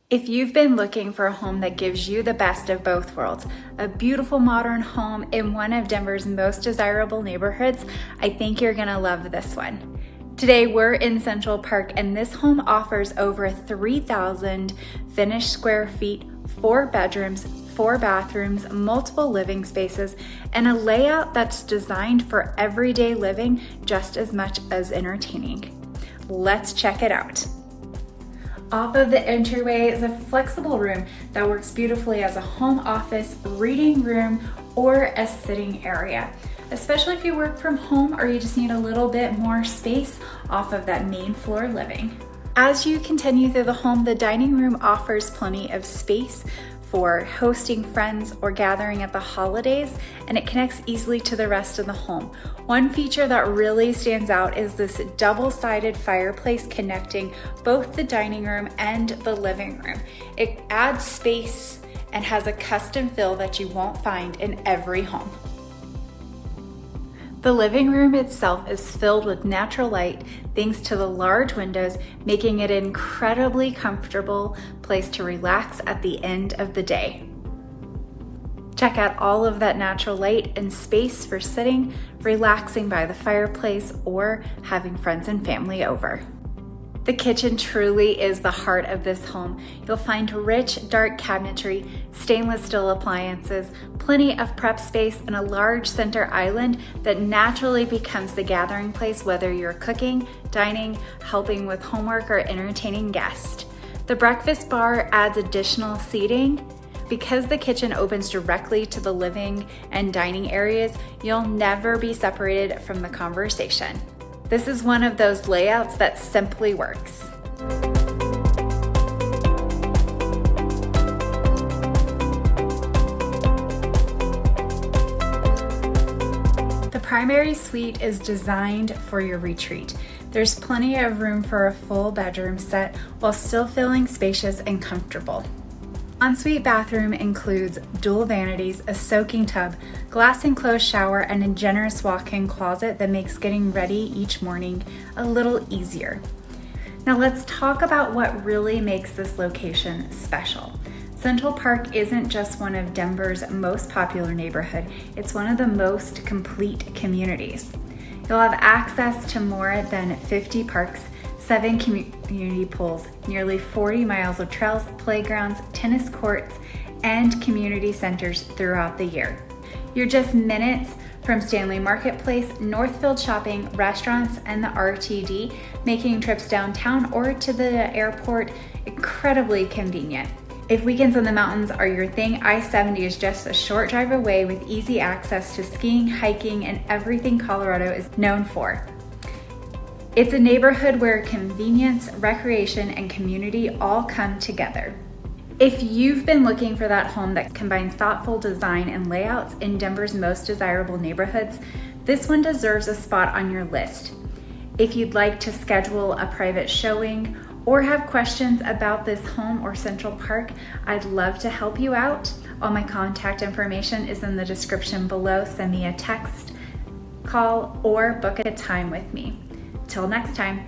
If you've been looking for a home that gives you the best of both worlds, a beautiful modern home in one of Denver's most desirable neighborhoods, I think you're gonna love this one. Today we're in Central Park and this home offers over 3,000 finished square feet, 4 bedrooms, 4 bathrooms, multiple living spaces, and a layout that's designed for everyday living just as much as entertaining. Let's check it out. Off of the entryway is a flexible room that works beautifully as a home office, reading room, or a sitting area, especially if you work from home or you just need a little bit more space off of that main floor living. As you continue through the home, the dining room offers plenty of space for hosting friends or gathering at the holidays, and it connects easily to the rest of the home. One feature that really stands out is this double-sided fireplace connecting both the dining room and the living room. It adds space and has a custom feel that you won't find in every home. The living room itself is filled with natural light thanks to the large windows, making it an incredibly comfortable place to relax at the end of the day. Check out all of that natural light and space for sitting, relaxing by the fireplace, or having friends and family over. The kitchen truly is the heart of this home. You'll find rich, dark cabinetry, stainless steel appliances, plenty of prep space, and a large center island that naturally becomes the gathering place whether you're cooking, dining, helping with homework, or entertaining guests. The breakfast bar adds additional seating. Because the kitchen opens directly to the living and dining areas, you'll never be separated from the conversation. This is one of those layouts that simply works. The primary suite is designed for your retreat. There's plenty of room for a full bedroom set while still feeling spacious and comfortable. Ensuite bathroom includes dual vanities, a soaking tub, glass enclosed shower, and a generous walk-in closet that makes getting ready each morning a little easier. Now let's talk about what really makes this location special. Central Park isn't just one of Denver's most popular neighborhood, it's one of the most complete communities. You'll have access to more than 50 parks, 7 community pools, nearly 40 miles of trails, playgrounds, tennis courts, and community centers throughout the year. You're just minutes from Stanley Marketplace, Northfield Shopping, restaurants, and the RTD, making trips downtown or to the airport incredibly convenient. If weekends in the mountains are your thing, I-70 is just a short drive away with easy access to skiing, hiking, and everything Colorado is known for. It's a neighborhood where convenience, recreation, and community all come together. If you've been looking for that home that combines thoughtful design and layouts in Denver's most desirable neighborhoods, this one deserves a spot on your list. If you'd like to schedule a private showing or have questions about this home or Central Park, I'd love to help you out. All my contact information is in the description below. Send me a text, call, or book a time with me. Till next time.